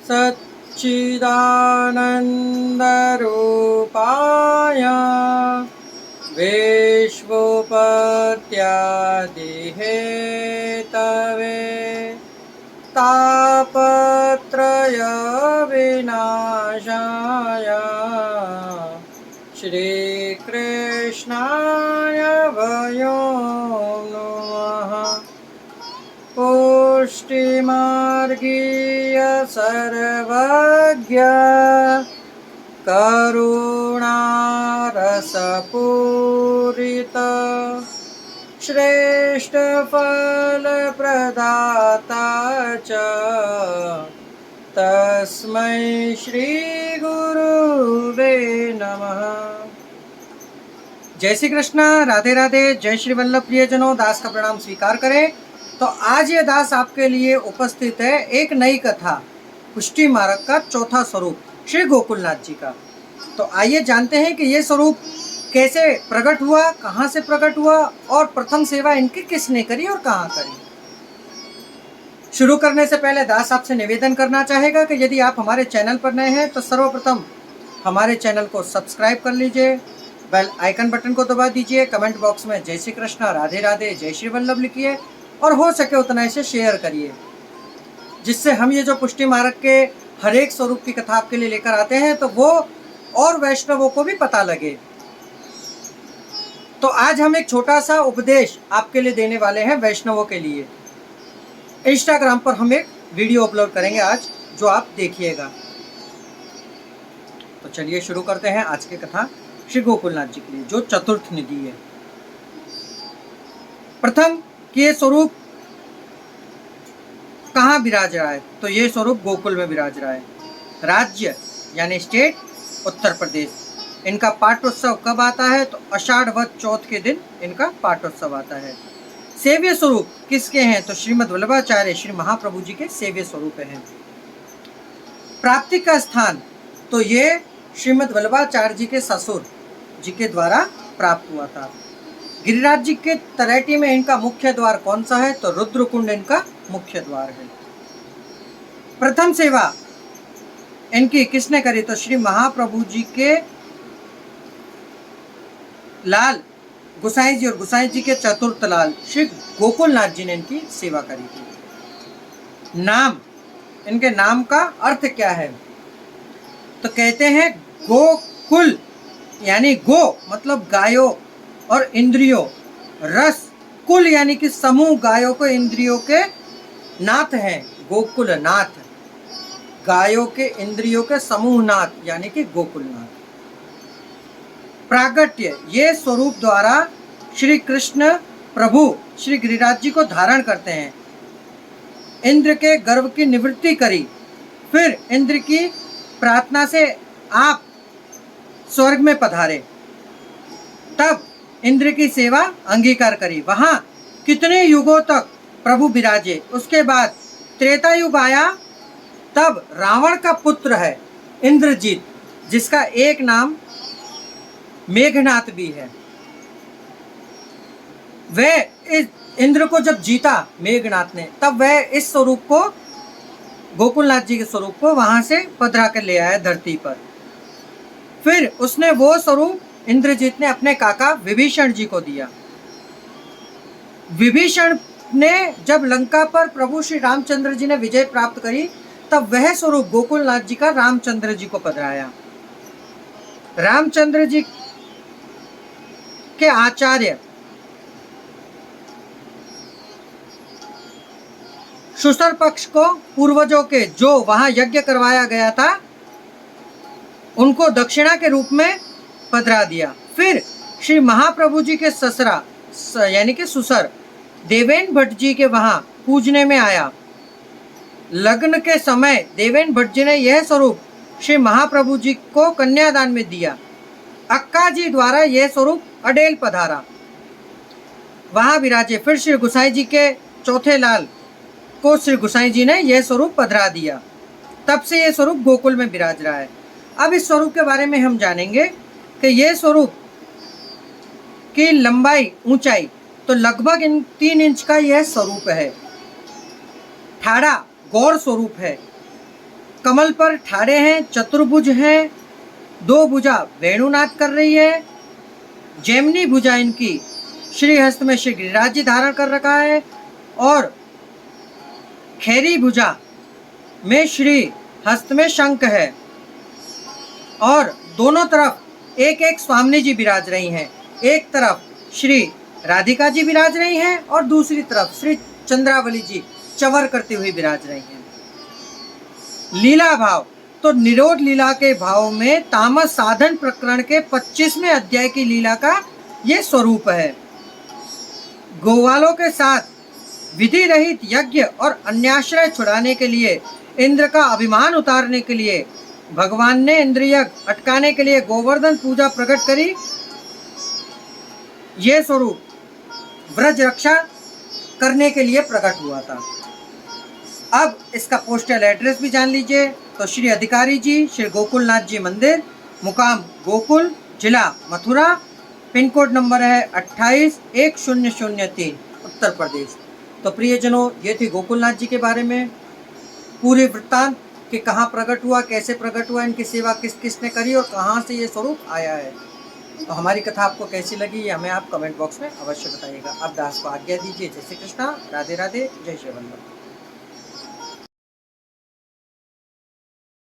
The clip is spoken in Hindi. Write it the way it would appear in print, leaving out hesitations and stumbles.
सच्चिदानन्दरूपाय विश्वोपत्यादिहेतवे तापत्रयविनाशाय श्रीकृष्णाय वयं नमः। पुष्टिमार्गीय सर्वज्ञ करुणारसपूरित श्रेष्ठ फलप्रदाता च तस्मै श्री गुरुवे नमः। जय श्री कृष्ण, राधे राधे, जय श्री वल्लभ प्रियजनों। दास का प्रणाम स्वीकार करें। तो आज ये दास आपके लिए उपस्थित है एक नई कथा, पुष्टि मार्ग का चौथा स्वरूप श्री गोकुलनाथ जी का। तो आइए जानते हैं कि ये स्वरूप कैसे प्रकट हुआ, कहाँ से प्रकट हुआ और प्रथम सेवा इनकी किसने करी और कहाँ करी। शुरू करने से पहले दास आपसे निवेदन करना चाहेगा कि यदि आप हमारे चैनल पर नए हैं तो सर्वप्रथम हमारे चैनल को सब्सक्राइब कर लीजिए, बेल आइकन बटन को दबा दीजिए, कमेंट बॉक्स में जय श्री कृष्ण, राधे राधे, जय श्री वल्लभ लिखिए और हो सके उतना इसे शेयर करिए, जिससे हम ये जो पुष्टि मार्ग के हर एक स्वरूप की कथा आपके लिए लेकर आते हैं तो वो और वैष्णवों को भी पता लगे। तो आज हम एक छोटा सा उपदेश आपके लिए देने वाले हैं वैष्णवों के लिए। इंस्टाग्राम पर हम एक वीडियो अपलोड करेंगे आज, जो आप देखिएगा। तो चलिए शुरू करते हैं आज की कथा श्री गोकुलनाथ जी के लिए, जो चतुर्थ निधि है। प्रथम कि ये स्वरूप कहाँ विराज रहा है, तो ये स्वरूप गोकुल में विराज रहा है। राज्य यानी स्टेट उत्तर प्रदेश। इनका पाठोत्सव कब आता है, तो आषाढ़ वद चौथ के दिन इनका पाठोत्सव आता है। सेव्य स्वरूप किसके हैं, तो श्रीमद् वल्लभाचार्य श्री महाप्रभु जी के सेव्य स्वरूप हैं। प्राप्ति का स्थान, तो ये श्रीमद् वल्लभाचार्य जी के ससुर जी के द्वारा प्राप्त हुआ था। गिरिराज जी के तलैटी में इनका मुख्य द्वार कौन सा है, तो रुद्रकुंड इनका मुख्य द्वार है। प्रथम सेवा इनकी किसने करी, तो श्री महाप्रभु जी के लाल गुसाई जी और गुसाई जी के चतुर्थ लाल श्री गोकुलनाथ जी ने इनकी सेवा करी थी। नाम, इनके नाम का अर्थ क्या है, तो कहते हैं गोकुल यानी गो मतलब गायों और इंद्रियों, रस कुल यानी कि समूह गायों को इंद्रियों के नाथ हैं, गोकुल नाथ, गायों के इंद्रियों के समूह नाथ यानी कि गोकुलनाथ। प्रागट्य, ये स्वरूप द्वारा श्री कृष्ण प्रभु श्री गिरिराज जी को धारण करते हैं। इंद्र के गर्व की निवृत्ति करी, फिर इंद्र की प्रार्थना से आप स्वर्ग में पधारे, तब इंद्र की सेवा अंगीकार करी। वहां कितने युगों तक प्रभु विराजे। उसके बाद त्रेता युग आया, तब रावण का पुत्र है इंद्रजीत, जिसका एक नाम मेघनाथ भी है। वह इस इंद्र को जब जीता मेघनाथ ने, तब वह इस स्वरूप को, गोकुलनाथ जी के स्वरूप को वहां से पधरा कर ले आया धरती पर। फिर उसने वो स्वरूप इंद्रजीत ने अपने काका विभीषण जी को दिया। विभीषण ने जब लंका पर प्रभु श्री रामचंद्र जी ने विजय प्राप्त करी, तब वह स्वरूप गोकुलनाथ जी का रामचंद्र जी को पधराया। रामचंद्र जी के आचार्य शुसर पक्ष को पूर्वजों के जो वहां यज्ञ करवाया गया था, उनको दक्षिणा के रूप में पधरा दिया। फिर श्री महाप्रभु जी के ससरा यानी कि सुसर देवेन भट्ट जी के वहां पूजने में आया। लग्न के समय देवेन भट्ट जी ने यह स्वरूप श्री महाप्रभु जी को कन्यादान में दिया। अक्का जी द्वारा यह स्वरूप अडेल पधारा, वहां विराजे। फिर श्री गुसाई जी के चौथे लाल को श्री गुसाई जी ने यह स्वरूप पधरा दिया, तब से यह स्वरूप गोकुल में विराज रहा है। अब इस स्वरूप के बारे में हम जानेंगे कि यह स्वरूप की लंबाई ऊंचाई तो लगभग 3 इंच का यह स्वरूप है। ठाड़ा गौर स्वरूप है। कमल पर ठाड़े हैं, चतुर्भुज हैं, 2 भुजा वेणुनाद कर रही है, जैमिनी भुजा इनकी श्रीहस्त में श्री गिरिराज जी धारण कर रखा है और खैरी भुजा में श्री हस्त में शंख है और दोनों तरफ एक एक स्वामिनी जी विराज रही हैं। एक तरफ श्री राधिका जी विराज रही हैं और दूसरी तरफ श्री चंद्रावली जी चवर करती हुई विराज रही हैं। लीला भाव तो निरोध लीला के भाव में तामस साधन प्रकरण के 25वें अध्याय की लीला का ये स्वरूप है। गोवालों के साथ विधि रहित यज्ञ और अन्याश्रय छुड़ाने के लिए, इंद्र का अभिमान उतारने के लिए भगवान ने इंद्रिय अटकाने के लिए गोवर्धन पूजा प्रकट करी। ये स्वरूप ब्रज रक्षा करने के लिए प्रकट हुआ था। अब इसका पोस्टल एड्रेस भी जान लीजिए। तो श्री अधिकारी जी श्री गोकुलनाथ जी मंदिर, मुकाम गोकुल, जिला मथुरा, पिन कोड नंबर है 281003, उत्तर प्रदेश। तो प्रियजनों, ये थी गोकुलनाथ जी के बारे में पूरी वृत्तांत कि कहाँ प्रकट हुआ, कैसे प्रकट हुआ, इनकी सेवा किस किस ने करी और कहाँ से ये स्वरूप आया है। तो हमारी कथा आपको कैसी लगी ये हमें आप कमेंट बॉक्स में अवश्य बताइएगा। अब दास को आज्ञा दीजिए। जय श्री कृष्णा, राधे राधे, जय श्री वल्लभ।